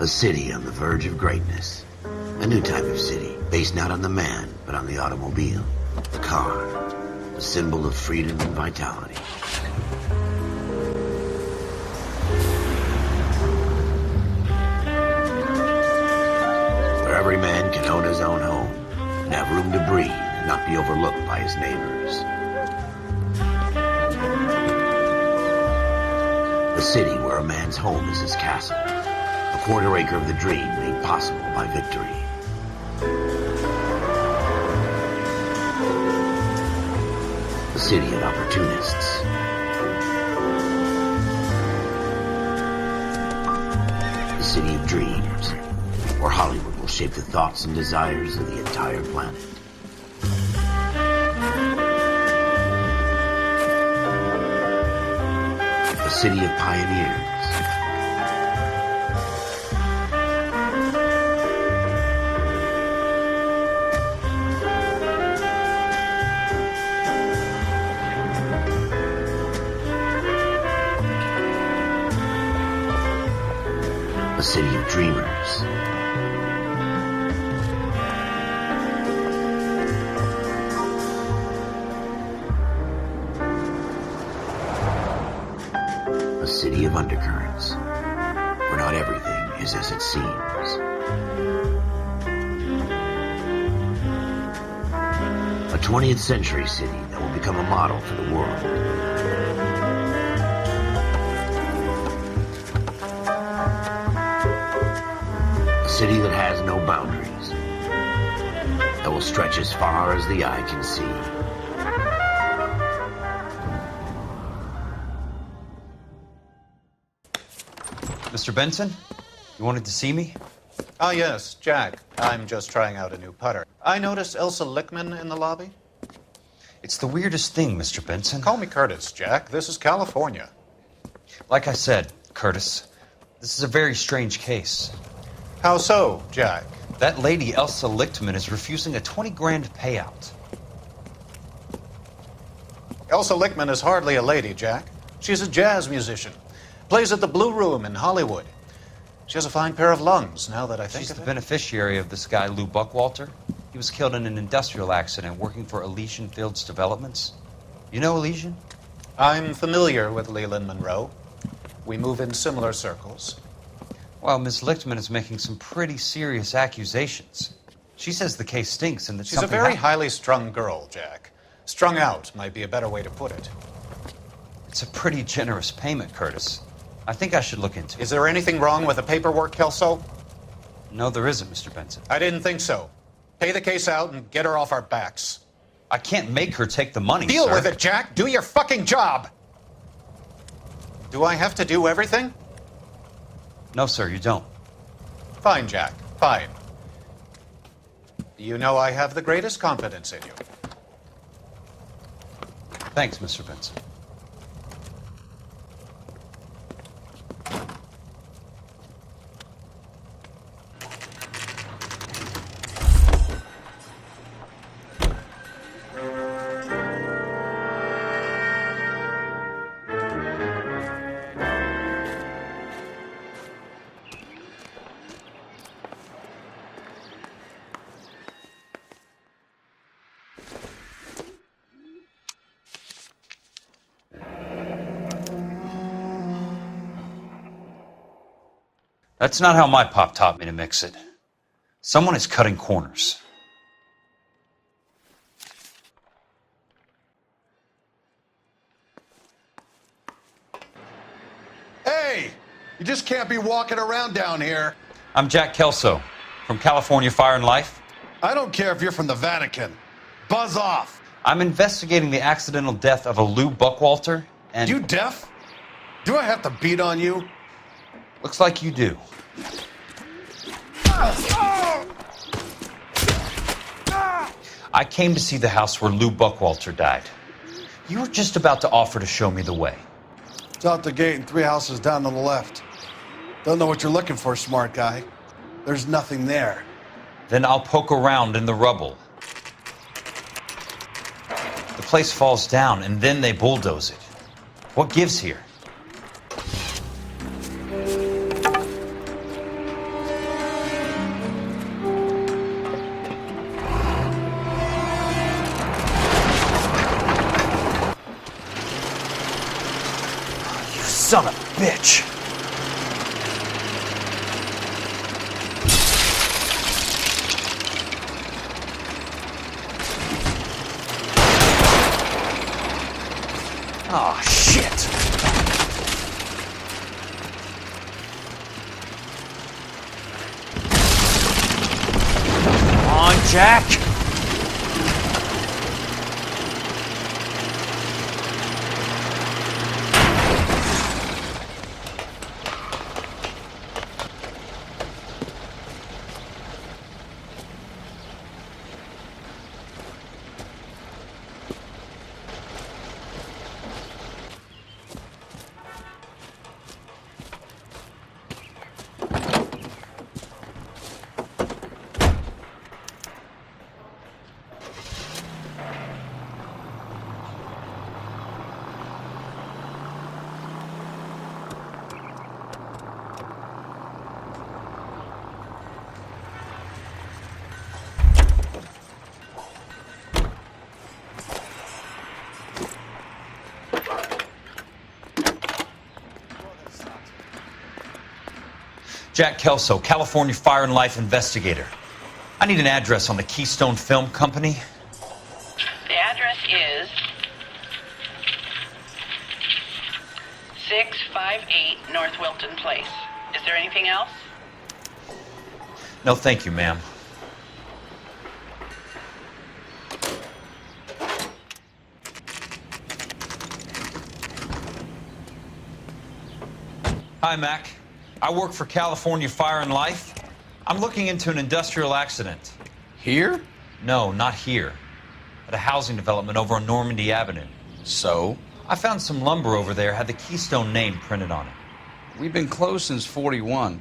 A city on the verge of greatness. A new type of city, based not on the man, but on the automobile. The car. A symbol of freedom and vitality. Where every man can own his own home, and have room to breathe, and not be overlooked by his neighbors. A city where a man's home is his castle. A quarter acre of the dream made possible by victory. A city of opportunists. A city of dreams, where Hollywood will shape the thoughts and desires of the entire planet. A city of pioneers. A city of dreamers. A city of undercurrents, where not everything is as it seems. A 20th century city that will become a model for the world. A city that has no boundaries, that will stretch as far as the eye can see. Mr. Benson, you wanted to see me? Ah, yes, Jack. I'm just trying out a new putter. I noticed Elsa Lickman in the lobby. It's the weirdest thing, Mr. Benson. Call me Curtis, Jack. This is California. Like I said, Curtis, this is a very strange case. How so, Jack? That lady, Elsa Lichtman, is refusing a 20 grand payout. Elsa Lickman is hardly a lady, Jack. She's a jazz musician. Plays at the Blue Room in Hollywood. She has a fine pair of lungs, now that I think She's of the it. beneficiary of this guy, Lou Buckwalter. He was killed in an industrial accident working for Elysian Fields Developments. You know Elysian? I'm familiar with Leland Monroe. We move in similar circles. Well, Miss Lichtman is making some pretty serious accusations. She says the case stinks and that She's a something very happened. highly strung girl, Jack. Strung out might be a better way to put it. It's a pretty generous payment, Curtis. I think I should look into it. Is there anything wrong with the paperwork, Kelso? No, there isn't, Mr. Benson. I didn't think so. Pay the case out and get her off our backs. I can't make her take the money, Deal sir. with it, Jack. Do your fucking job. Do I have to do everything? No, sir, you don't. Fine, Jack. Fine. You know I have the greatest confidence in you. Thanks, Mr. Benson. That's not how my pop taught me to mix it. Someone is cutting corners. Hey! You just can't be walking around down here. I'm Jack Kelso from California Fire and Life. I don't care if you're from the Vatican. Buzz off. I'm investigating the accidental death of a Lou Buckwalter, and... You deaf? Do I have to beat on you? Looks like you do. I came to see the house where Lou Buckwalter died. You were just about to offer to show me the way. It's out the gate and 3 houses down on the left. Don't know what you're looking for, smart guy. There's nothing there. Then I'll poke around in the rubble. The place falls down, and then they bulldoze it. What gives here? Son of a bitch. Oh, shit. Come on, Jack. Jack Kelso, California Fire and Life investigator. I need an address on the Keystone Film Company. The address is 658 North Wilton Place. Is there anything else? No, thank you, ma'am. Hi, Mac. I work for California Fire and Life. I'm looking into an industrial accident. Here? No, not here. At a housing development over on Normandy Avenue. So? I found some lumber over there, had the Keystone name printed on it. We've been closed since '41.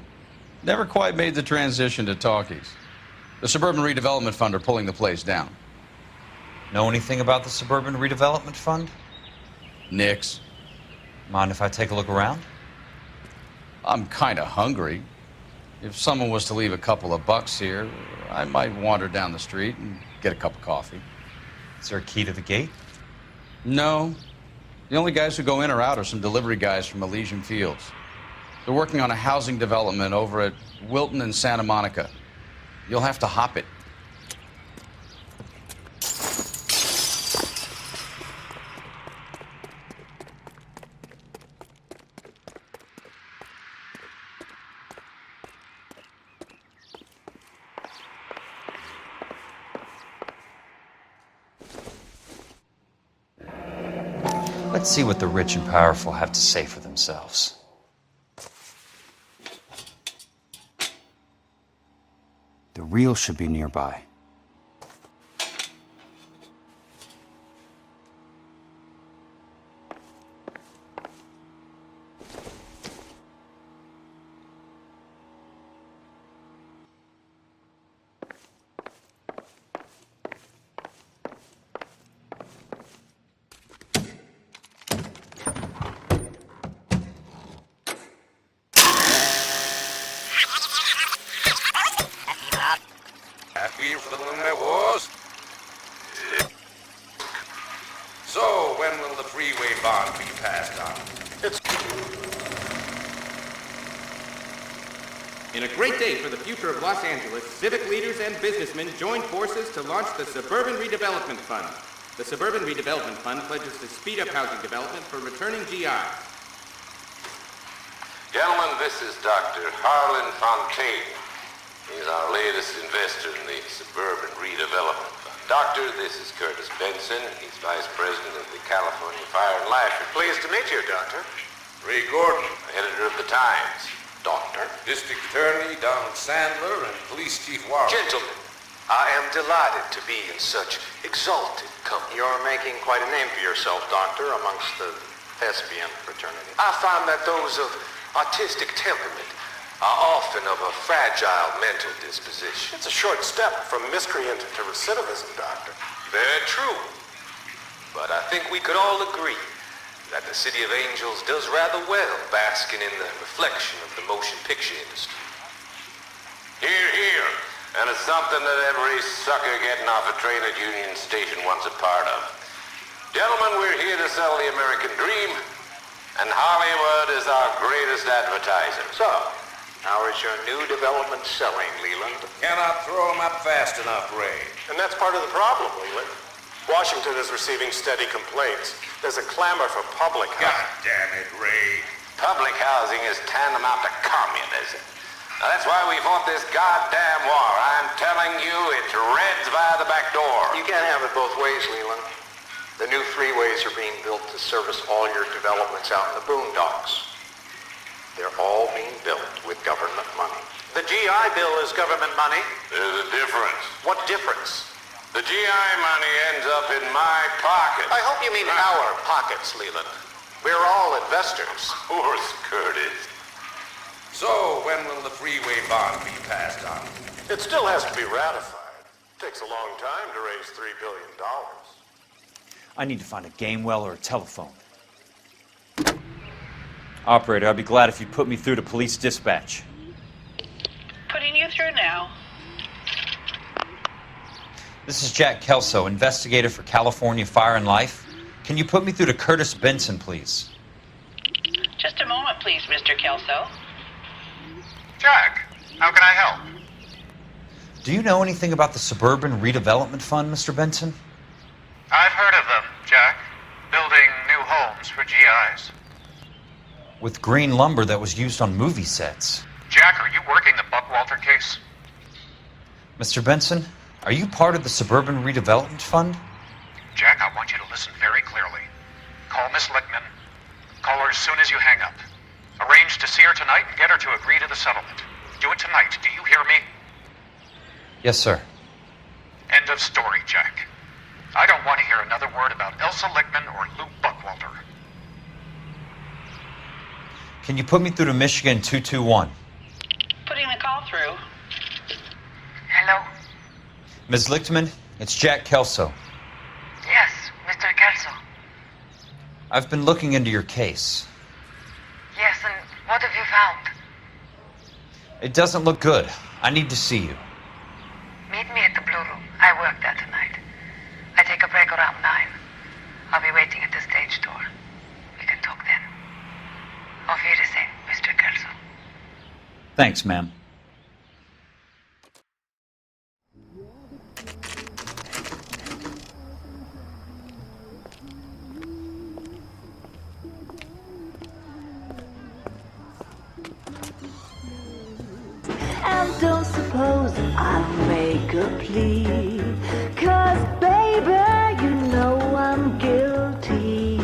Never quite made the transition to talkies. The Suburban Redevelopment Fund are pulling the place down. Know anything about the Suburban Redevelopment Fund? Nix. Mind if I take a look around? I'm kind of hungry. If someone was to leave a couple of bucks here, I might wander down the street and get a cup of coffee. Is there a key to the gate? No. The only guys who go in or out are some delivery guys from Elysian Fields. They're working on a housing development over at Wilton and Santa Monica. You'll have to hop it. Let's see what the rich and powerful have to say for themselves. The real should be nearby. Happy for the Lunar Wars? So, when will the freeway bond be passed on? In a great day for the future of Los Angeles, civic leaders and businessmen joined forces to launch the Suburban Redevelopment Fund. The Suburban Redevelopment Fund pledges to speed up housing development for returning GIs. Gentlemen, this is Dr. Harlan Fontaine. He's our latest investor in the Suburban Redevelopment Fund. Doctor, this is Curtis Benson. He's Vice President of the California Fire and Life. Pleased to meet you, Doctor. Ray Gordon, editor of the Times. Doctor. District Attorney Donald Sandler and Police Chief Warren. Gentlemen, I am delighted to be in such exalted company. You're making quite a name for yourself, Doctor, amongst the thespian fraternity. I find that those of artistic temperament are often of a fragile mental disposition. It's a short step from miscreant to recidivism, Doctor. Very true. But I think we could all agree that the City of Angels does rather well basking in the reflection of the motion picture industry. Hear, hear. And it's something that every sucker getting off a train at Union Station wants a part of. Gentlemen, we're here to sell the American dream, And Hollywood is our greatest advertiser. So, how is your new development selling, Leland? Cannot throw them up fast enough, Ray. And that's part of the problem, Leland. Washington is receiving steady complaints. There's a clamor for public God housing. damn it, Ray. Public housing is tantamount to communism. Now, that's why we fought this goddamn war. I'm telling you, it's Reds via the back door. You can't have it both ways, Leland. The new freeways are being built to service all your developments out in the boondocks. They're all being built with government money. The GI Bill is government money. There's a difference. What difference? The GI money ends up in my pocket. I hope you mean our pockets, Leland. We're all investors. Of course, Curtis. So, when will the freeway bond be passed on? It still has to be ratified. It takes a long time to raise $3 billion. I need to find a game well or a telephone. Operator, I'd be glad if you'd put me through to police dispatch. Putting you through now. This is Jack Kelso, investigator for California Fire and Life. Can you put me through to Curtis Benson, please? Just a moment, please, Mr. Kelso. Jack, how can I help? Do you know anything about the Suburban Redevelopment Fund, Mr. Benson? I've heard of them, Jack. Building new homes for GIs. With green lumber that was used on movie sets. Jack, are you working the Buckwalter case? Mr. Benson, are you part of the Suburban Redevelopment Fund? Jack, I want you to listen very clearly. Call Miss Lickman. Call her as soon as you hang up. Arrange to see her tonight and get her to agree to the settlement. Do it tonight. Do you hear me? Yes, sir. End of story, Jack. I don't want to hear another word about Elsa Lickman or Lou Buckwalter. Can you put me through to Michigan 221? Putting the call through. Hello? Ms. Lichtman, it's Jack Kelso. Yes, Mr. Kelso. I've been looking into your case. Yes, and what have you found? It doesn't look good. I need to see you. Meet me at the Blue Room. I work there tonight. I take a break around 9. I'll be waiting at the stage door. We can talk then. Auf Wiedersehen, Mr. Kelso. Thanks, ma'am. And don't suppose I'll make a plea, 'cause baby, you know I'm guilty.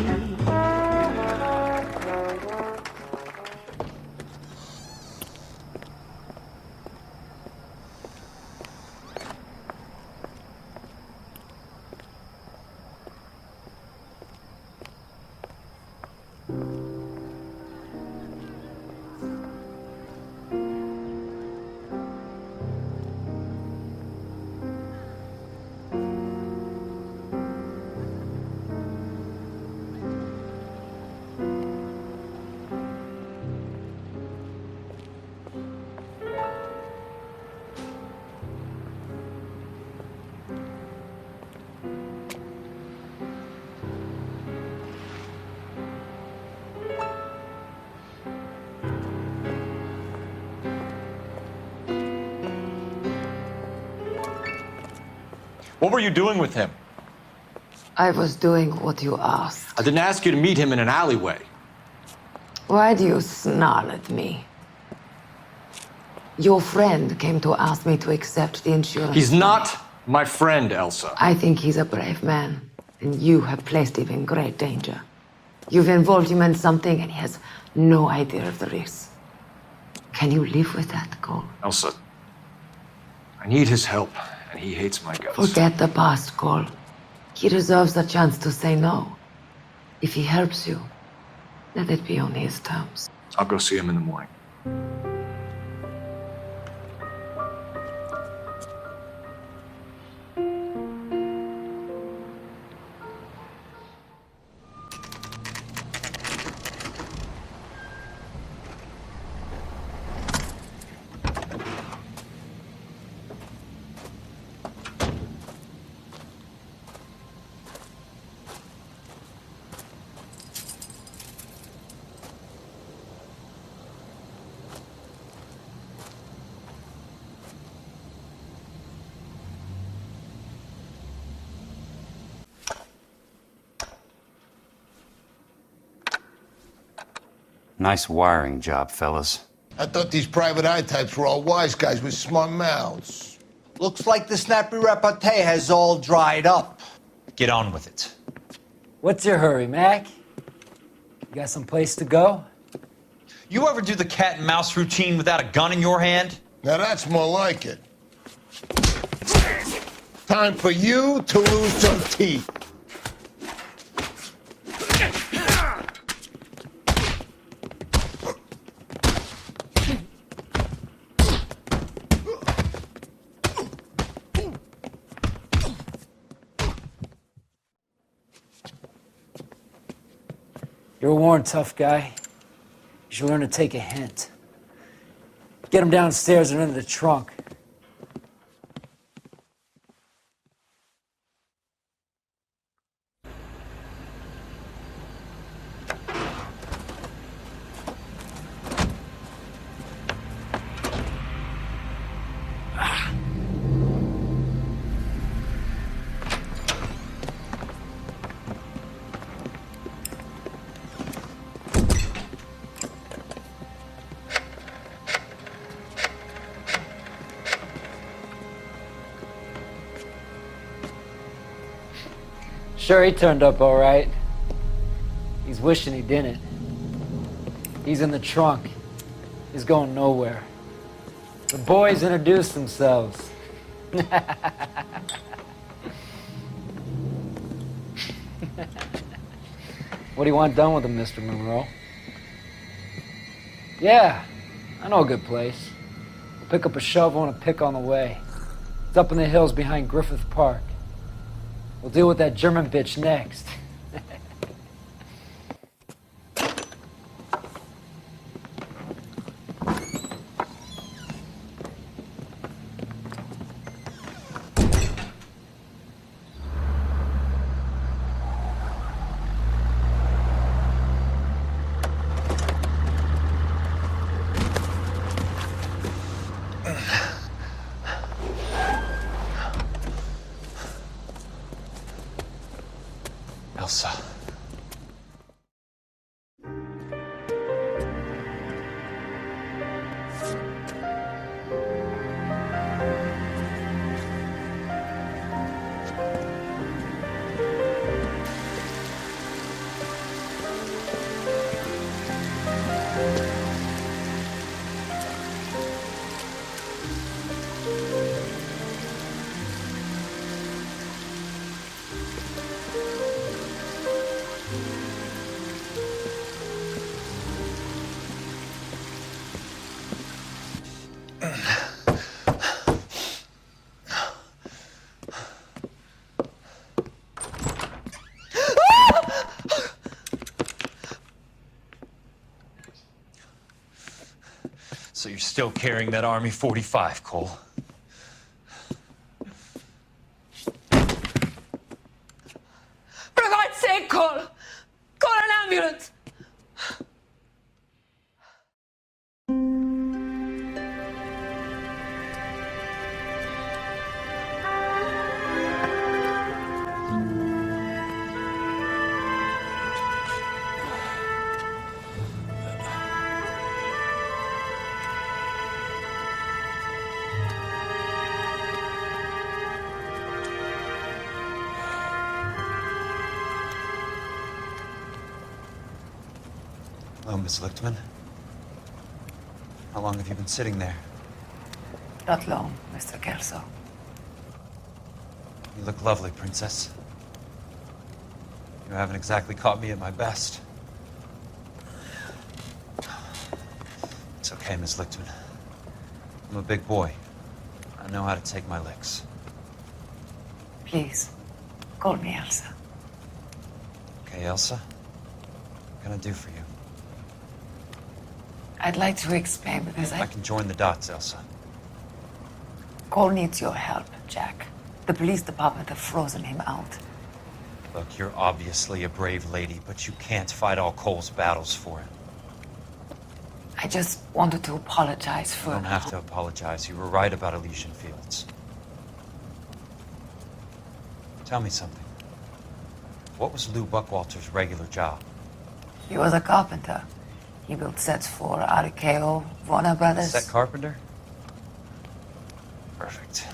What were you doing with him? I was doing what you asked. I didn't ask you to meet him in an alleyway. Why do you snarl at me? Your friend came to ask me to accept the insurance. He's not my friend, Elsa. I think he's a brave man, and you have placed him in great danger. You've involved him in something, and he has no idea of the risk. Can you live with that, Cole? Elsa, I need his help, and he hates my guts. Forget the past, Cole. He deserves a chance to say no. If he helps you, let it be on his terms. I'll go see him in the morning. Nice wiring job, fellas. I thought these private eye types were all wise guys with smart mouths. Looks like the snappy repartee has all dried up. Get on with it. What's your hurry, Mac? You got some place to go? You ever do the cat and mouse routine without a gun in your hand? Now that's more like it. Time for you to lose some teeth. You're warned, tough guy. You should learn to take a hint. Get him downstairs and into the trunk. Sure, he turned up all right. He's wishing he didn't. He's in the trunk. He's going nowhere. The boys introduced themselves. What do you want done with him, Mr. Monroe? Yeah, I know a good place. We'll pick up a shovel and a pick on the way. It's up in the hills behind Griffith Park. We'll deal with that German bitch next. Elsa. So you're still carrying that Army 45, Cole? For God's sake, Cole! Call an ambulance! Hello, Miss Lichtman. How long have you been sitting there? Not long, Mr. Kelso. You look lovely, Princess. You haven't exactly caught me at my best. It's okay, Miss Lichtman. I'm a big boy. I know how to take my licks. Please, call me Elsa. Okay, Elsa? What can I do for you? I'd like to explain because I can join the dots, Elsa. Cole needs your help, Jack. The police department have frozen him out. Look, you're obviously a brave lady, but you can't fight all Cole's battles for him. I just wanted to apologize for... You don't have to apologize. You were right about Elysian Fields. Tell me something. What was Lou Buckwalter's regular job? He was a carpenter. He built sets for RKO, Warner Brothers. Set carpenter? Perfect.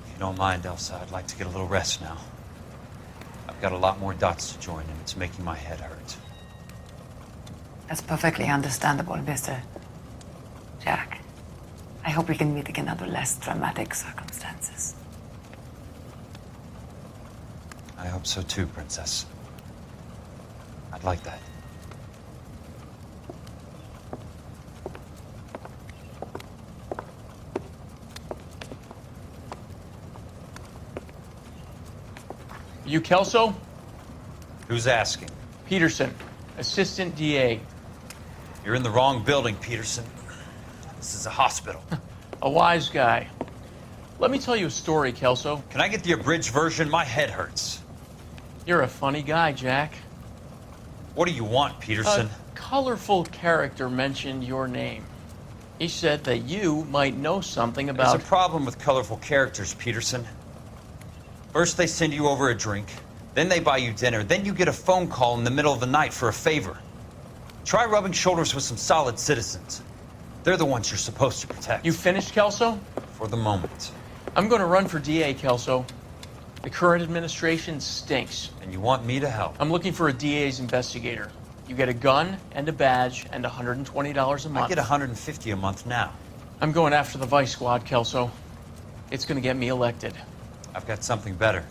If you don't mind, Elsa, I'd like to get a little rest now. I've got a lot more dots to join, and it's making my head hurt. That's perfectly understandable, Mr. Jack. I hope we can meet again under less dramatic circumstances. I hope so too, Princess. I'd like that. You Kelso? Who's asking? Peterson, Assistant DA. You're in the wrong building, Peterson. This is a hospital. A wise guy. Let me tell you a story, Kelso. Can I get the abridged version? My head hurts. You're a funny guy, Jack. What do you want, Peterson? A colorful character mentioned your name. He said that you might know something about... There's a problem with colorful characters, Peterson. First they send you over a drink, then they buy you dinner, then you get a phone call in the middle of the night for a favor. Try rubbing shoulders with some solid citizens. They're the ones you're supposed to protect. You finished, Kelso? For the moment. I'm going to run for DA, Kelso. The current administration stinks. And you want me to help? I'm looking for a DA's investigator. You get a gun and a badge and $120 a month. I get $150 a month now. I'm going after the Vice Squad, Kelso. It's going to get me elected. I've got something better.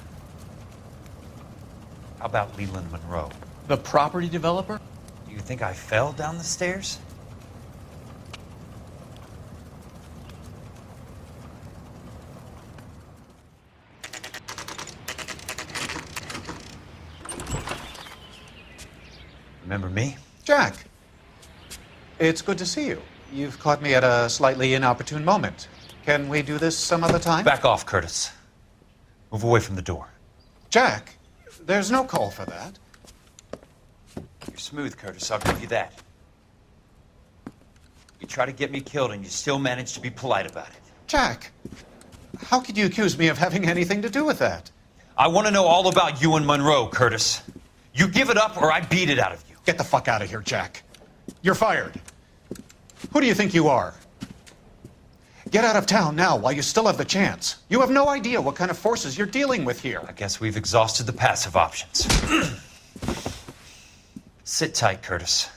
How about Leland Monroe? The property developer? Do you think I fell down the stairs? Remember me? Jack, it's good to see you. You've caught me at a slightly inopportune moment. Can we do this some other time? Back off, Curtis. Move away from the door. Jack, there's no call for that. You're smooth, Curtis. I'll give you that. You try to get me killed and you still manage to be polite about it. Jack, how could you accuse me of having anything to do with that? I want to know all about you and Monroe, Curtis. You give it up or I beat it out of you. Get the fuck out of here, Jack. You're fired. Who do you think you are? Get out of town now while you still have the chance. You have no idea what kind of forces you're dealing with here. I guess we've exhausted the passive options. Sit tight, Curtis.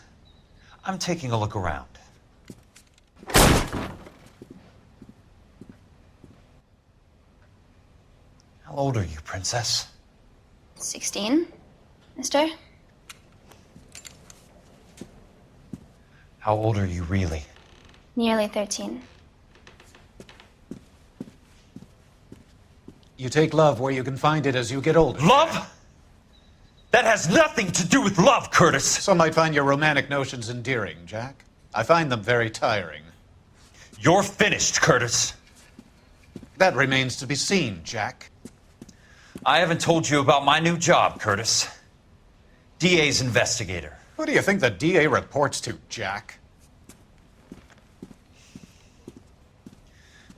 I'm taking a look around. How old are you, Princess? 16, mister? How old are you really? Nearly 13. You take love where you can find it as you get older. Love? That has nothing to do with love, Curtis. Some might find your romantic notions endearing, Jack. I find them very tiring. You're finished, Curtis. That remains to be seen, Jack. I haven't told you about my new job, Curtis. DA's investigator. Who do you think the DA reports to, Jack?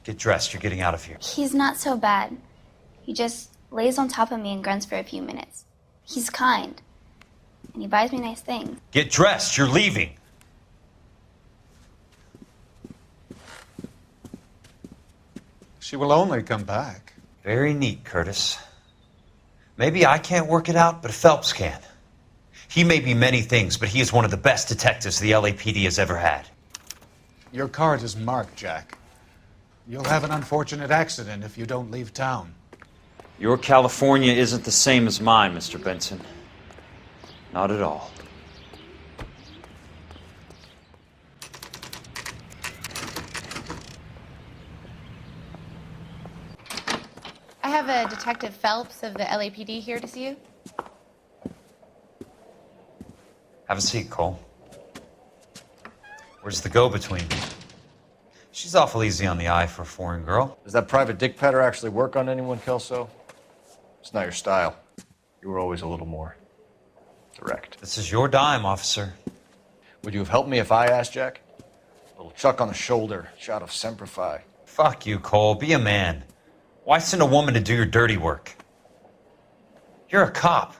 Get dressed. You're getting out of here. He's not so bad. He just lays on top of me and grunts for a few minutes. He's kind. And he buys me nice things. Get dressed. You're leaving. She will only come back. Very neat, Curtis. Maybe I can't work it out, but Phelps can. He may be many things, but he is one of the best detectives the LAPD has ever had. Your card is marked, Jack. You'll have an unfortunate accident if you don't leave town. Your California isn't the same as mine, Mr. Benson. Not at all. I have a Detective Phelps of the LAPD here to see you. Have a seat, Cole. Where's the go-between? She's awful easy on the eye for a foreign girl. Does that private dick petter actually work on anyone, Kelso? It's not your style. You were always a little more direct. This is your dime, officer. Would you have helped me if I asked, Jack? A little chuck on the shoulder, shot of Semper Fi. Fuck you, Cole. Be a man. Why send a woman to do your dirty work? You're a cop.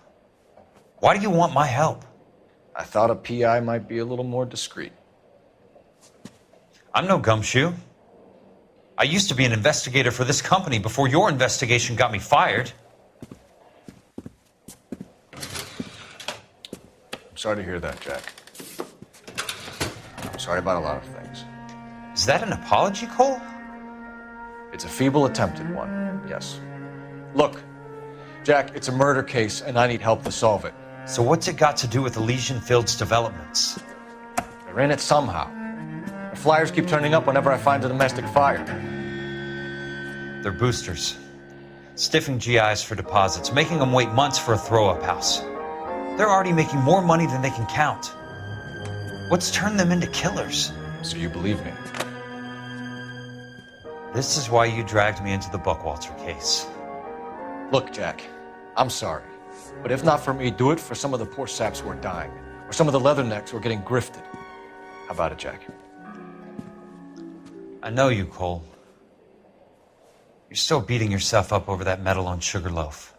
Why do you want my help? I thought a PI might be a little more discreet. I'm no gumshoe. I used to be an investigator for this company before your investigation got me fired. I'm sorry to hear that, Jack. I'm sorry about a lot of things. Is that an apology, Cole? It's a feeble attempt at one, yes. Look, Jack, it's a murder case, and I need help to solve it. So what's it got to do with Elysian Fields developments? They're in it somehow. The flyers keep turning up whenever I find a domestic fire. They're boosters. Stiffing GIs for deposits, making them wait months for a throw-up house. They're already making more money than they can count. What's turned them into killers? So you believe me? This is why you dragged me into the Buckwalter case. Look, Jack, I'm sorry. But if not for me, do it for some of the poor saps who are dying, or some of the leathernecks who are getting grifted. How about it, Jack? I know you, Cole. You're still beating yourself up over that medal on Sugarloaf.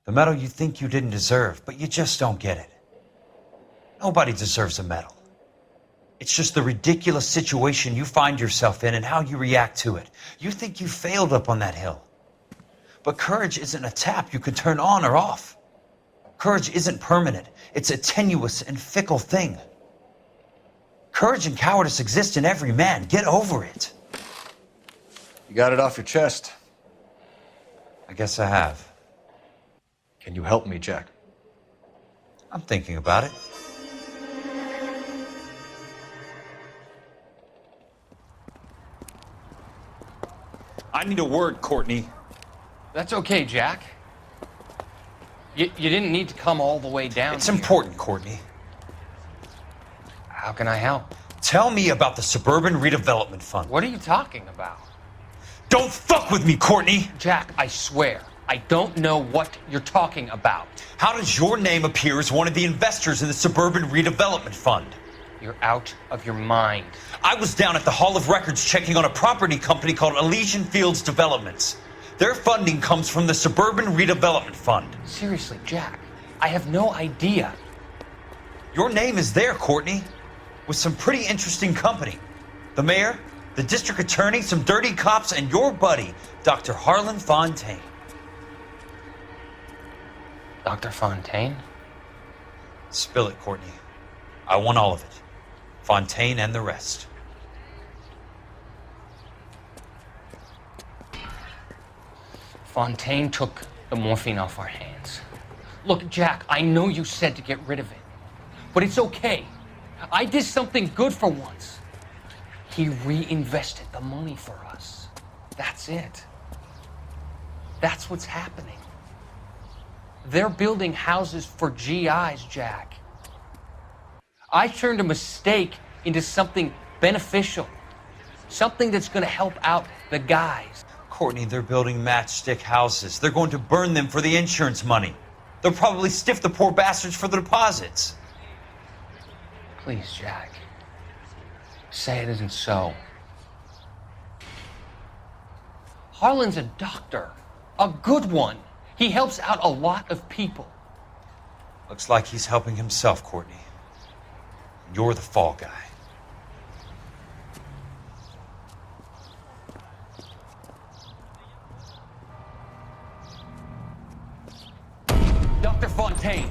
The medal you think you didn't deserve, but you just don't get it. Nobody deserves a medal. It's just the ridiculous situation you find yourself in and how you react to it. You think you failed up on that hill. But courage isn't a tap you can turn on or off. Courage isn't permanent. It's a tenuous and fickle thing. Courage and cowardice exist in every man. Get over it. You got it off your chest. I guess I have. Can you help me, Jack? I'm thinking about it. I need a word, Courtney. That's okay, Jack. You didn't need to come all the way down It's here. important, Courtney. How can I help? Tell me about the Suburban Redevelopment Fund. What are you talking about? Don't fuck with me, Courtney! Jack, I swear, I don't know what you're talking about. How does your name appear as one of the investors in the Suburban Redevelopment Fund? You're out of your mind. I was down at the Hall of Records checking on a property company called Elysian Fields Developments. Their funding comes from the Suburban Redevelopment Fund. Seriously, Jack, I have no idea. Your name is there, Courtney, with some pretty interesting company. The mayor, the district attorney, some dirty cops, and your buddy, Dr. Harlan Fontaine. Dr. Fontaine? Spill it, Courtney. I want all of it. Fontaine and the rest. Fontaine took the morphine off our hands. Look, Jack, I know you said to get rid of it, but it's okay. I did something good for once. He reinvested the money for us. That's it. That's what's happening. They're building houses for GIs, Jack. I turned a mistake into something beneficial. Something that's going to help out the guys. Courtney, they're building matchstick houses. They're going to burn them for the insurance money. They'll probably stiff the poor bastards for the deposits. Please, Jack. Say it isn't so. Harlan's a doctor. A good one. He helps out a lot of people. Looks like he's helping himself, Courtney. You're the fall guy. Dr. Fontaine,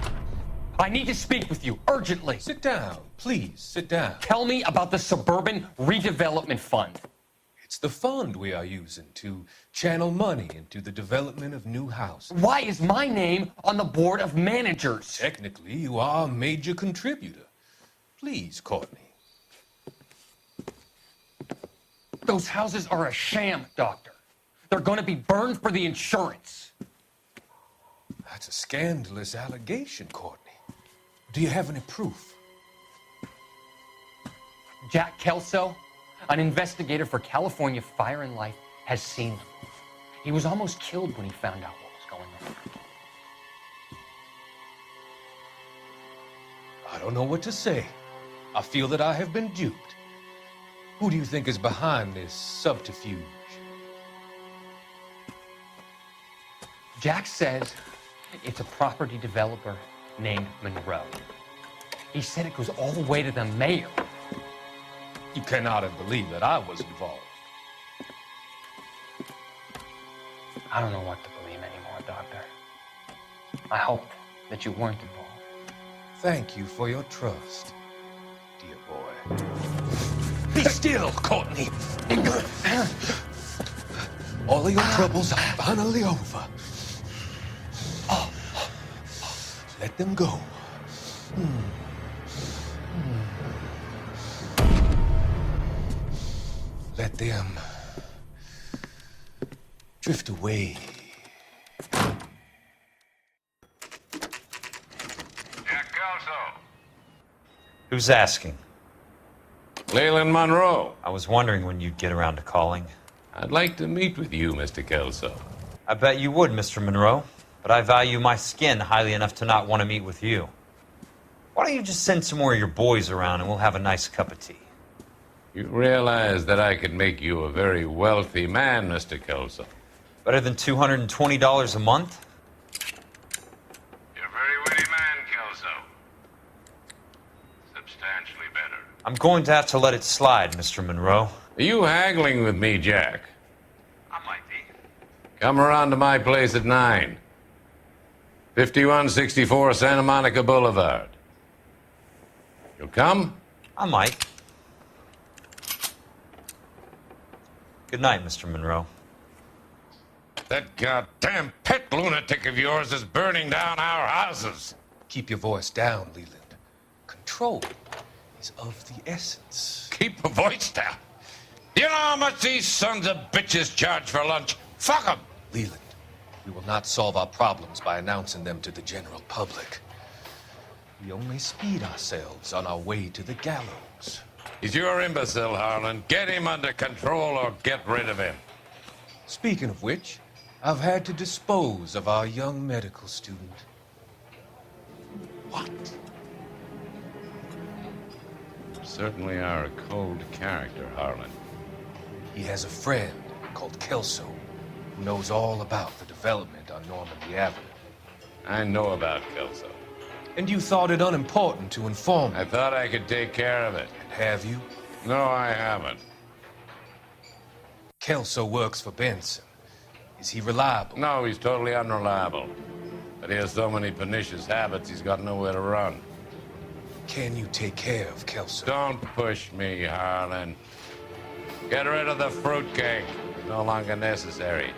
I need to speak with you urgently. Sit down. Please, sit down. Tell me about the Suburban Redevelopment Fund. It's the fund we are using to channel money into the development of new houses. Why is my name on the board of managers? Technically, you are a major contributor. Please, Courtney. Those houses are a sham, Doctor. They're going to be burned for the insurance. That's a scandalous allegation, Courtney. Do you have any proof? Jack Kelso, an investigator for California Fire and Life, has seen them. He was almost killed when he found out what was going on. I don't know what to say. I feel that I have been duped. Who do you think is behind this subterfuge? Jack says it's a property developer named Monroe. He said it goes all the way to the mayor. You cannot believe that I was involved. I don't know what to believe anymore, Doctor. I hoped that you weren't involved. Thank you for your trust, dear boy. Be still, Courtney. All of your troubles are finally over. Let them go. Let them drift away. Who's asking? Leland Monroe. I was wondering when you'd get around to calling. I'd like to meet with you, Mr. Kelso. I bet you would, Mr. Monroe. But I value my skin highly enough to not want to meet with you. Why don't you just send some more of your boys around and we'll have a nice cup of tea? You realize that I could make you a very wealthy man, Mr. Kelso. Better than $220 a month? You're a very witty man, Kelso. Substantially better. I'm going to have to let it slide, Mr. Monroe. Are you haggling with me, Jack? I might be. Come around to my place at 9. 5164 Santa Monica Boulevard. You'll come? I might. Good night, Mr. Monroe. That goddamn pet lunatic of yours is burning down our houses. Keep your voice down, Leland. Control is of the essence. Keep your voice down? You know how much these sons of bitches charge for lunch? Fuck them! Leland, we will not solve our problems by announcing them to the general public. We only speed ourselves on our way to the gallows. He's your imbecile, Harlan. Get him under control or get rid of him. Speaking of which, I've had to dispose of our young medical student. What? You certainly are a cold character, Harlan. He has a friend called Kelso who knows all about the development on Normandy Avenue. I know about Kelso. And you thought it unimportant to inform me. I thought I could take care of it. And have you? No, I haven't. Kelso works for Benson. Is he reliable? No, he's totally unreliable. But he has so many pernicious habits, he's got nowhere to run. Can you take care of Kelso? Don't push me, Harlan. Get rid of the fruitcake. It's no longer necessary.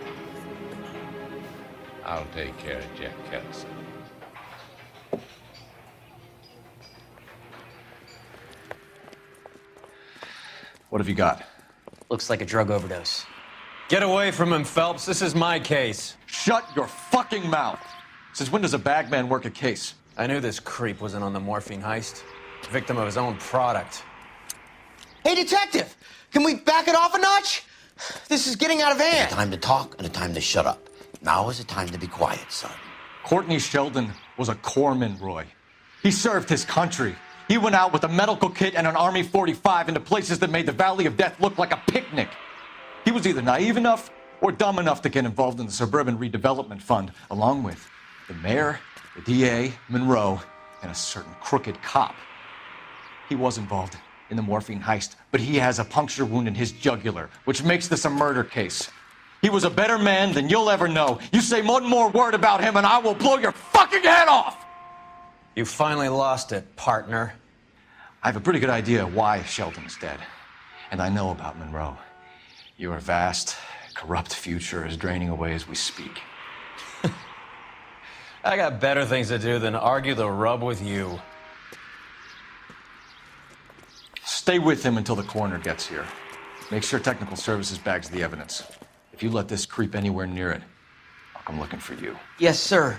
I'll take care of Jack Kelso. What have you got? Looks like a drug overdose. Get away from him, Phelps. This is my case. Shut your fucking mouth. Since when does a bagman work a case? I knew this creep wasn't on the morphine heist. Victim of his own product. Hey, detective! Can we back it off a notch? This is getting out of hand. A time to talk and a time to shut up. Now is the time to be quiet, son. Courtney Sheldon was a corpsman, Roy. He served his country. He went out with a medical kit and an Army 45 into places that made the Valley of Death look like a picnic. He was either naive enough or dumb enough to get involved in the Suburban Redevelopment Fund, along with the mayor, the DA, Monroe, and a certain crooked cop. He was involved in the morphine heist, but he has a puncture wound in his jugular, which makes this a murder case. He was a better man than you'll ever know. You say one more word about him and I will blow your fucking head off! You finally lost it, partner. I have a pretty good idea why Sheldon's dead. And I know about Monroe. Your vast, corrupt future is draining away as we speak. I got better things to do than argue the rub with you. Stay with him until the coroner gets here. Make sure technical services bags the evidence. If you let this creep anywhere near it, I'll come looking for you. Yes, sir.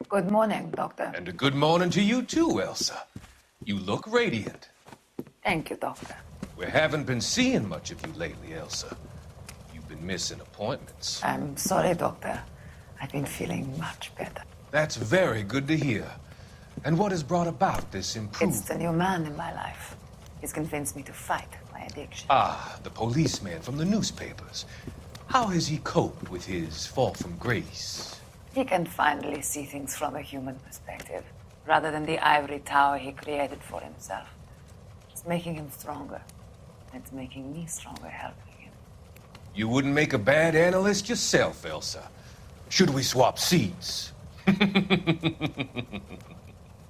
Good morning, Doctor. And a good morning to you too, Elsa. You look radiant. Thank you, Doctor. We haven't been seeing much of you lately, Elsa. You've been missing appointments. I'm sorry, Doctor. I've been feeling much better. That's very good to hear. And what has brought about this improvement? It's the new man in my life. He's convinced me to fight my addiction. Ah, the policeman from the newspapers. How has he coped with his fall from grace? He can finally see things from a human perspective. rather than the ivory tower he created for himself. It's making him stronger. It's making me stronger helping him. You wouldn't make a bad analyst yourself, Elsa. Should we swap seats?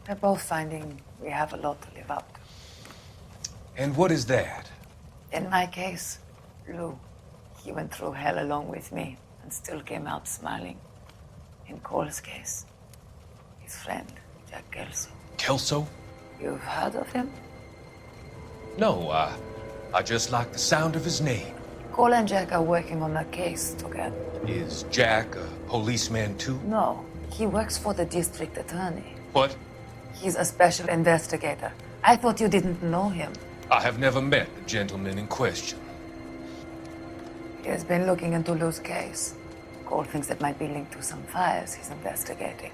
We're both finding we have a lot to live up to. And what is that? In my case, Lou, he went through hell along with me and still came out smiling. In Cole's case, his friend, Jack Kelso. Kelso? You've heard of him? No, I just like the sound of his name. Cole and Jack are working on a case together. Is Jack a policeman too? No, he works for the district attorney. What? He's a special investigator. I thought you didn't know him. I have never met the gentleman in question. He has been looking into Lou's case. Cole thinks it might be linked to some fires he's investigating.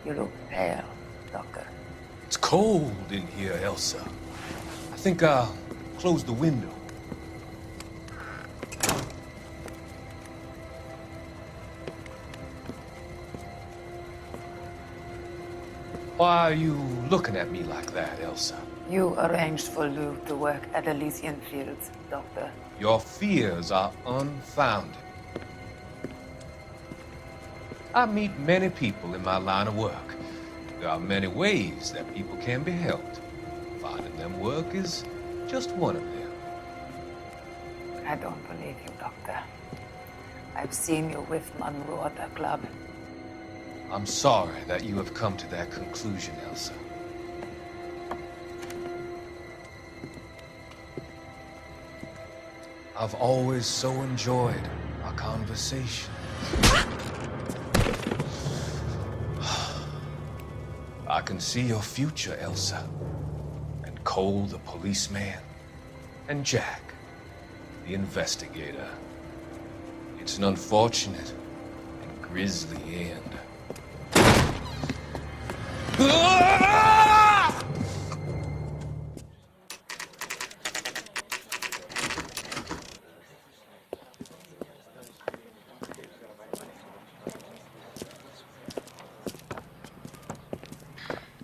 You look pale, Doctor. It's cold in here, Elsa. I think I'll close the window. Why are you looking at me like that, Elsa? You arranged for Lou to work at Elysian Fields, Doctor. Your fears are unfounded. I meet many people in my line of work. There are many ways that people can be helped. Finding them work is just one of them. I don't believe you, Doctor. I've seen you with Monroe at the club. I'm sorry that you have come to that conclusion, Elsa. I've always so enjoyed our conversations. I can see your future, Elsa. And Cole, the policeman. And Jack, the investigator. It's an unfortunate and grisly end.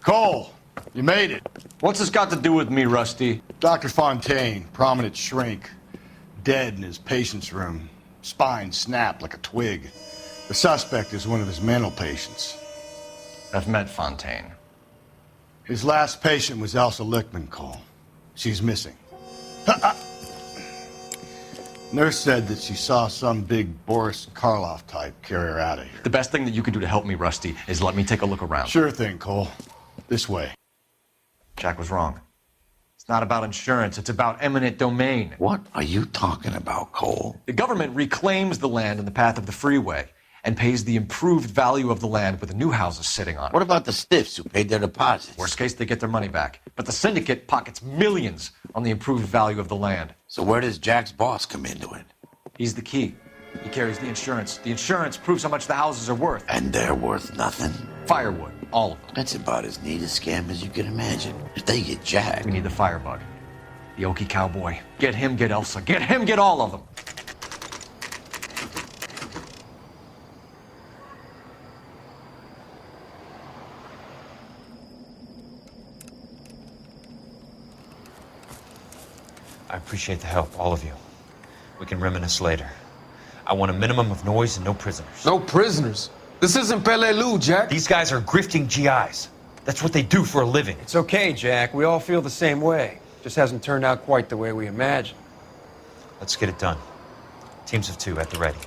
Cole, you made it. What's this got to do with me, Rusty? Dr. Fontaine, prominent shrink, dead in his patient's room. Spine snapped like a twig. The suspect is one of his mental patients. I've met Fontaine. His last patient was Elsa Lichtman, Cole. She's missing. Nurse said that she saw some big Boris Karloff type carry her out of here. The best thing that you can do to help me, Rusty, is let me take a look around. Sure thing, Cole. This way. Jack was wrong. It's not about insurance, it's about eminent domain. What are you talking about, Cole? The government reclaims the land in the path of the freeway and pays the improved value of the land with the new houses sitting on it. What about the stiffs who paid their deposits? Worst case, they get their money back. But the syndicate pockets millions on the improved value of the land. So where does Jack's boss come into it? He's the key. He carries the insurance. The insurance proves how much the houses are worth. And they're worth nothing? Firewood, all of them. That's about as neat a scam as you can imagine. If they get Jack... We need the firebug. The Okie cowboy. Get him, get Elsa. Get him, get all of them. I appreciate the help, all of you. We can reminisce later. I want a minimum of noise and no prisoners. No prisoners? This isn't Peleliu, Jack. These guys are grifting GIs. That's what they do for a living. It's okay, Jack. We all feel the same way. Just hasn't turned out quite the way we imagined. Let's get it done. Teams of 2 at the ready.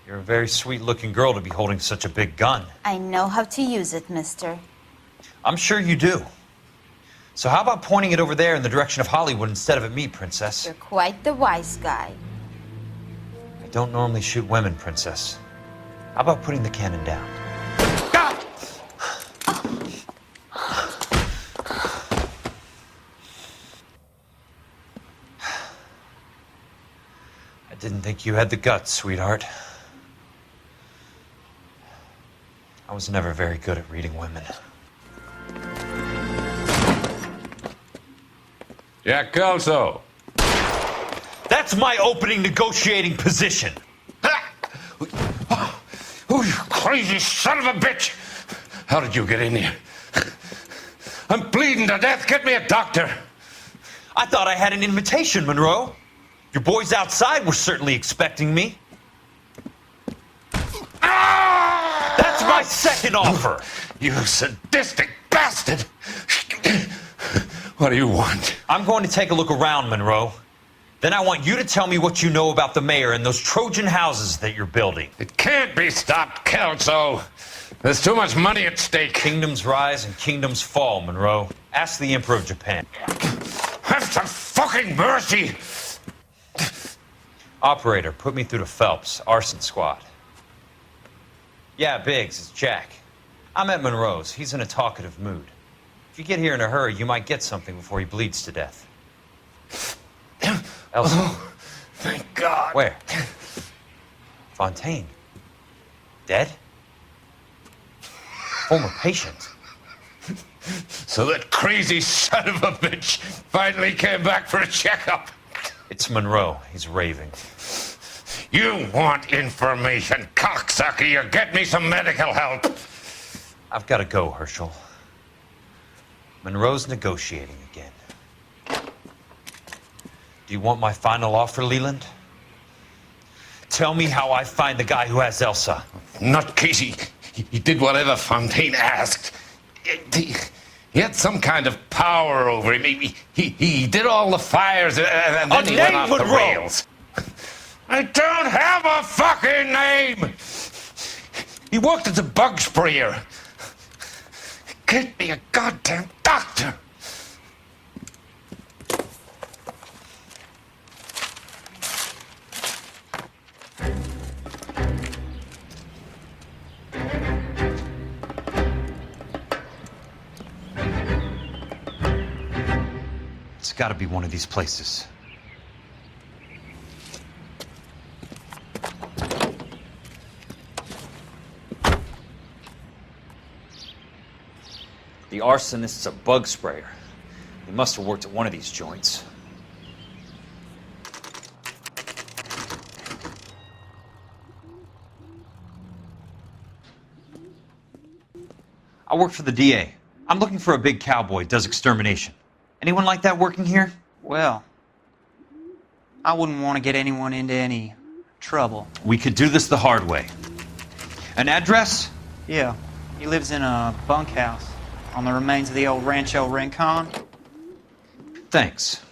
You're a very sweet-looking girl to be holding such a big gun. I know how to use it, mister. I'm sure you do. So how about pointing it over there in the direction of Hollywood instead of at me, Princess? You're quite the wise guy. I don't normally shoot women, Princess. How about putting the cannon down? I didn't think you had the guts, sweetheart. I was never very good at reading women. Jack Kelso. That's my opening negotiating position. Oh, you crazy son of a bitch! How did you get in here? I'm bleeding to death. Get me a doctor. I thought I had an invitation, Monroe. Your boys outside were certainly expecting me. That's my second offer. You sadistic bastard. What do you want? I'm going to take a look around, Monroe. Then I want you to tell me what you know about the mayor and those Trojan houses that you're building. It can't be stopped, Kelso. There's too much money at stake. Kingdoms rise and kingdoms fall, Monroe. Ask the Emperor of Japan. Have some fucking mercy! Operator, put me through to Phelps, arson squad. Yeah, Biggs, it's Jack. I'm at Monroe's. He's in a talkative mood. If you get here in a hurry, you might get something before he bleeds to death. Elsa. Oh, thank God. Where? Fontaine. Dead? Former patient. So that crazy son of a bitch finally came back for a checkup. It's Monroe. He's raving. You want information, cocksucker. You get me some medical help. I've got to go, Herschel. Monroe's negotiating again. Do you want my final offer, Leland? Tell me how I find the guy who has Elsa. Nutcase, he did whatever Fontaine asked. He had some kind of power over him. He did all the fires and then he went off the rails. I don't have a fucking name! He worked as a bug sprayer. Get me a goddamn doctor! It's got to be one of these places. The arsonist's a bug sprayer. He must have worked at one of these joints. I work for the DA. I'm looking for a big cowboy, does extermination. Anyone like that working here? Well, I wouldn't want to get anyone into any trouble. We could do this the hard way. An address? Yeah, he lives in a bunkhouse on the remains of the old Rancho Rincon. Thanks.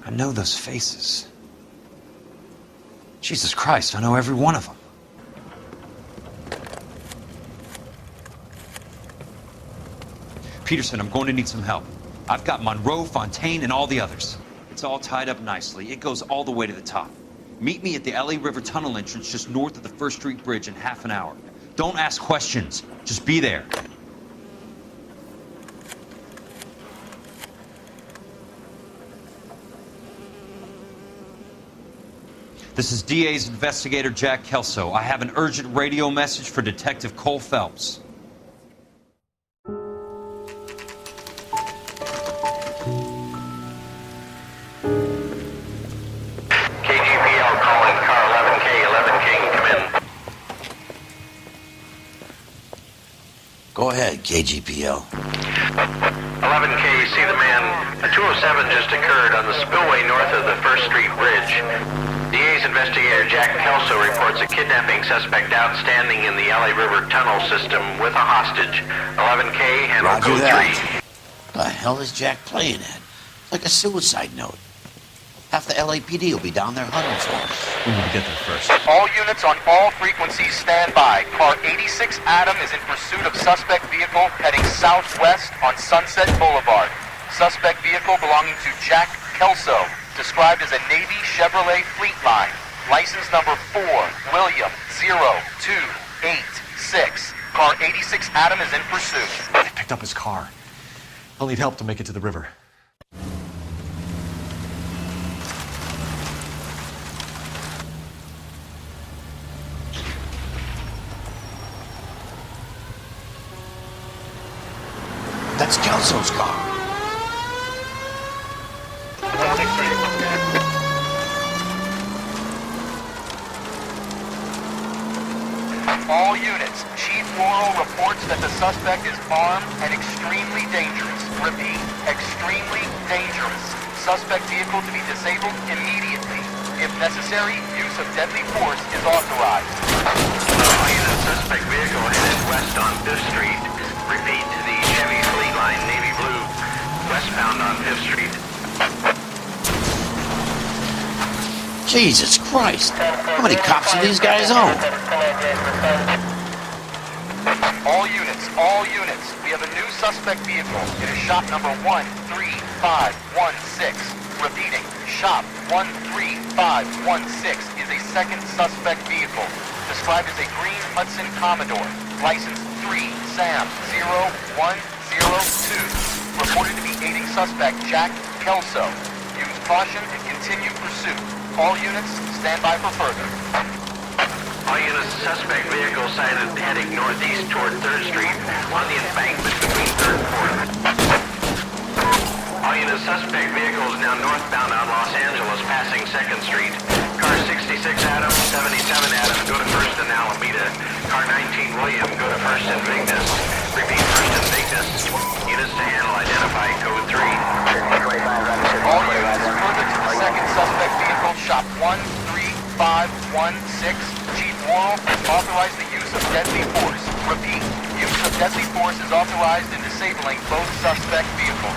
I know those faces. Jesus Christ, I know every one of them. Peterson, I'm going to need some help. I've got Monroe, Fontaine, and all the others. It's all tied up nicely. It goes all the way to the top. Meet me at the LA River Tunnel entrance just north of the First Street Bridge in half an hour. Don't ask questions. Just be there. This is DA's investigator Jack Kelso. I have an urgent radio message for Detective Cole Phelps. KGPL calling car 11K, 11K, come in. Go ahead, KGPL. 11K, see the man. A 207 just occurred on the spillway north of the First Street Bridge. DA's investigator Jack Kelso reports a kidnapping suspect outstanding in the LA River tunnel system with a hostage. 11K, handle Roger code that. 3. The hell is Jack playing at? Like a suicide note. Half the LAPD will be down there hunting for him. We need to get there first. All units on all frequencies stand by. Car 86 Adam is in pursuit of suspect vehicle heading southwest on Sunset Boulevard. Suspect vehicle belonging to Jack Kelso, described as a Navy Chevrolet Fleetline. License number 4, William 0286. Car 86 Adam is in pursuit. They picked up his car. I'll need help to make it to the river. That's Kelso's car. All units, Chief Laurel reports that the suspect is armed and extremely dangerous. Repeat, extremely dangerous. Suspect vehicle to be disabled immediately. If necessary, use of deadly force is authorized. Suspect vehicle headed west on 5th Street. Repeat, the Chevy Fleet Line Navy Blue, westbound on 5th Street. Jesus Christ. How many cops do these guys own? All units, we have a new suspect vehicle. It is shop number 13516. Repeating, shop 13516 is a second suspect vehicle. Described as a green Hudson Commodore. License 3 Sam 0102. Reported to be aiding suspect Jack Kelso. Use caution and continue pursuit. All units, stand by for further. All units, suspect vehicle sighted heading northeast toward 3rd Street on the embankment between 3rd and 4th. All units, suspect vehicle is now northbound on Los Angeles, passing 2nd Street. Car 66 Adam, 77 Adam, go to 1st and Alameda. Car 19 William, go to 1st and Vignes. Repeat, 1st and Vignes. Units to handle, identify code 3. All units, further to the second suspect vehicle, shop 13516. Chief Laurel has authorized the use of deadly force. Repeat, use of deadly force is authorized in disabling both suspect vehicles.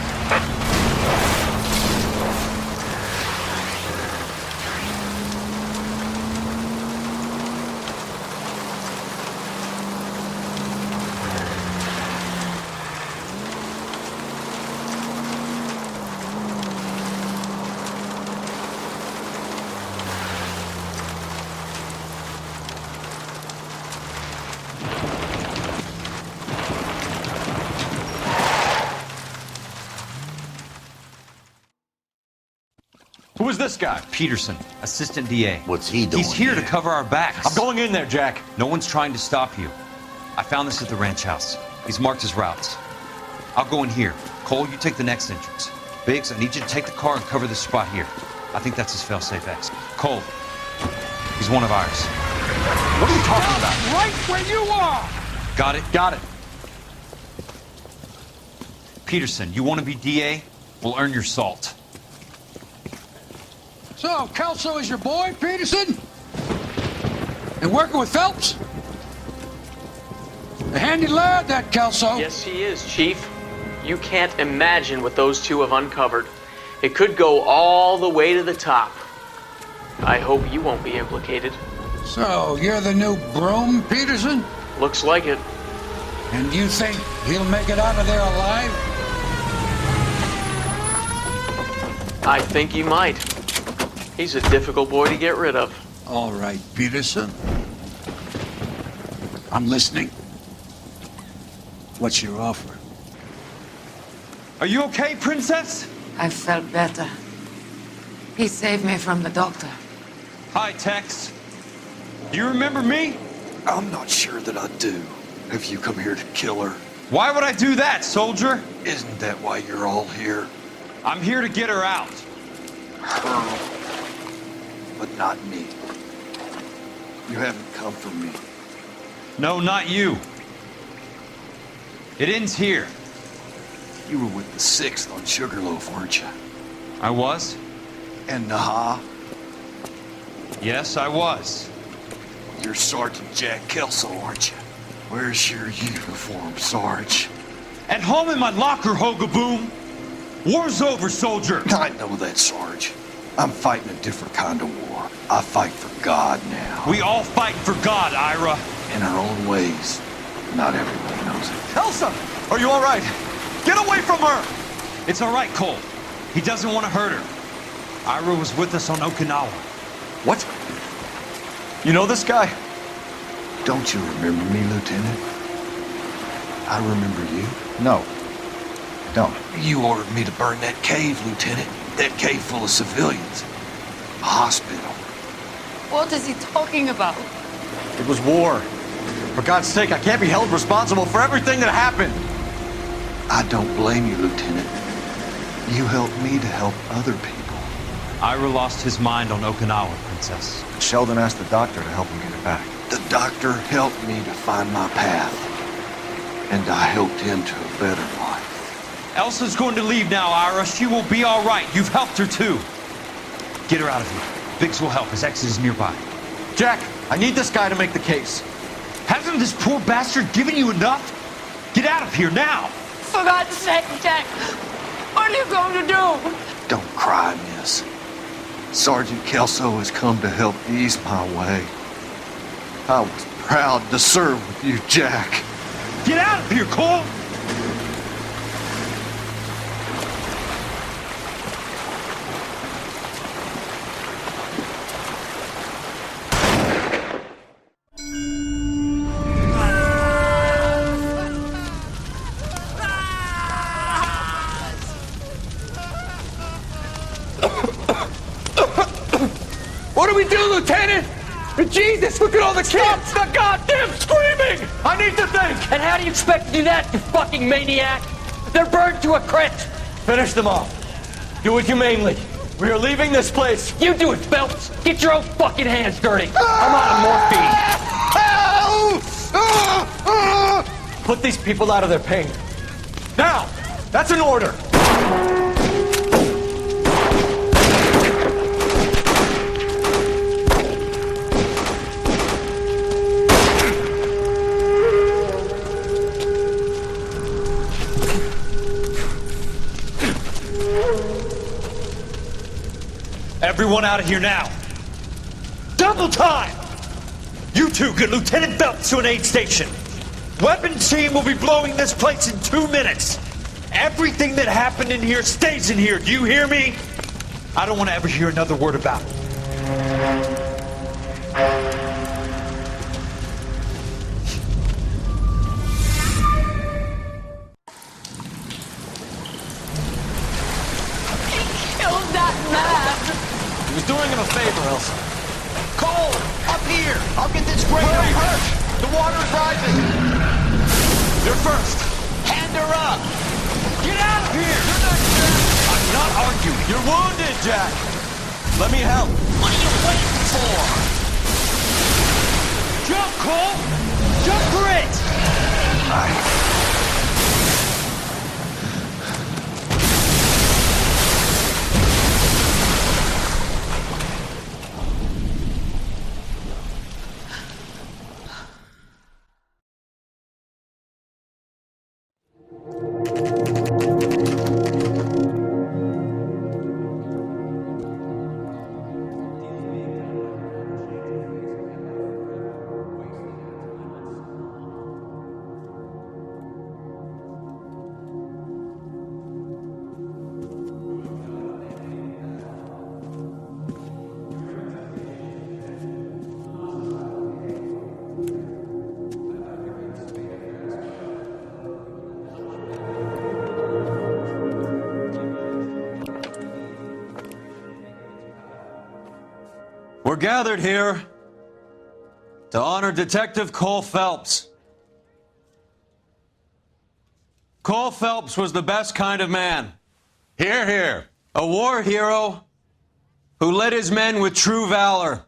Who is this guy? Peterson, assistant DA. What's he doing? He's here to cover our backs. I'm going in there, Jack. No one's trying to stop you. I found this at the ranch house. He's marked his routes. I'll go in here. Cole, you take the next entrance. Biggs, I need you to take the car and cover this spot here. I think that's his fail-safe exit. Cole, he's one of ours. What are you talking about? Right where you are! Got it? Got it. Peterson, you want to be DA? We'll earn your salt. So, Kelso is your boy, Peterson? And working with Phelps? A handy lad, that Kelso. Yes, he is, Chief. You can't imagine what those two have uncovered. It could go all the way to the top. I hope you won't be implicated. So, you're the new broom, Peterson? Looks like it. And you think he'll make it out of there alive? I think he might. He's a difficult boy to get rid of. All right, Peterson. I'm listening. What's your offer? Are you okay, Princess? I felt better. He saved me from the doctor. Hi, Tex. Do you remember me? I'm not sure that I do. Have you come here to kill her? Why would I do that, soldier? Isn't that why you're all here? I'm here to get her out. Her. But not me. You haven't come for me. No, not you. It ends here. You were with the 6th on Sugarloaf, weren't you? I was? And Naha? Yes, I was. You're Sergeant Jack Kelso, aren't you? Where's your uniform, Sarge? At home in my locker, Hogaboom. War's over, soldier. I know that, Sarge. I'm fighting a different kind of war. I fight for God now. We all fight for God, Ira. In our own ways. Not everybody knows it. Elsa! Are you all right? Get away from her! It's all right, Cole. He doesn't want to hurt her. Ira was with us on Okinawa. What? You know this guy? Don't you remember me, Lieutenant? I remember you. No. Don't. You ordered me to burn that cave, Lieutenant. That cave full of civilians. A hospital. What is he talking about? It was war. For God's sake, I can't be held responsible for everything that happened. I don't blame you, Lieutenant. You helped me to help other people. Ira lost his mind on Okinawa, Princess. Sheldon asked the doctor to help him get it back. The doctor helped me to find my path. And I helped him to a better life. Elsa's going to leave now, Ira. She will be all right. You've helped her, too. Get her out of here. Biggs will help. His exit is nearby. Jack, I need this guy to make the case. Hasn't this poor bastard given you enough? Get out of here now! For God's sake, Jack! What are you going to do? Don't cry, miss. Sergeant Kelso has come to help ease my way. I was proud to serve with you, Jack. Get out of here, Cole! What do we do, Lieutenant? Jesus, look at all the kids! Stop the goddamn screaming! I need to think! And how do you expect to do that, you fucking maniac? They're burned to a crisp! Finish them off. Do it humanely. We are leaving this place. You do it, Phelps! Get your own fucking hands dirty! I'm out of morphine! Put these people out of their pain. Now! That's an order! Everyone out of here now. Double time! You two get Lieutenant Phelps to an aid station. Weapons team will be blowing this place in 2 minutes. Everything that happened in here stays in here. Do you hear me? I don't want to ever hear another word about it. Killed that man! He was doing him a favor, Elsa. Cole! Up here! I'll get this crate over! The water is rising! You're first. Hand her up! Get out of here! You're not Jack. I'm not arguing. You're wounded, Jack! Let me help. What are you waiting for? Jump, Cole! Jump for it! We're gathered here to honor Detective Cole Phelps. Cole Phelps was the best kind of man. Hear, hear. A war hero who led his men with true valor.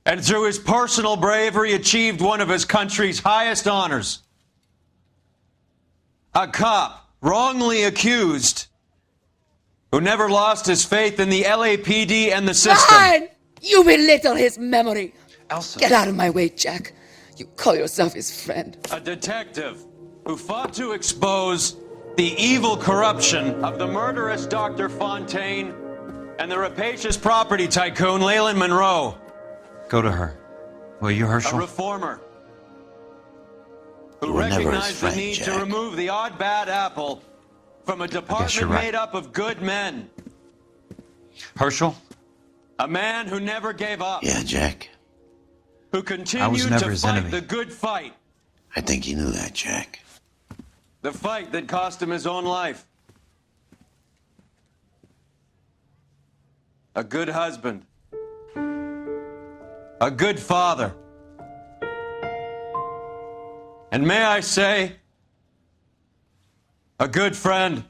And through his personal bravery achieved one of his country's highest honors. A cop wrongly accused who never lost his faith in the LAPD and the system. Fine! You belittle his memory. Elsa. Get out of my way, Jack. You call yourself his friend. A detective who fought to expose the evil corruption of the murderous Dr. Fontaine and the rapacious property tycoon Leyland Monroe. Go to her. Will you, Herschel? A reformer who You were never his recognized friend, the need to Jack. remove the odd bad apple from a department you're right. made up of good men. Herschel? A man who never gave up. Yeah, Jack. Who I was continued never to his fight enemy. the good fight. I think you knew that, Jack. The fight that cost him his own life. A good husband. A good father. And may I say, a good friend.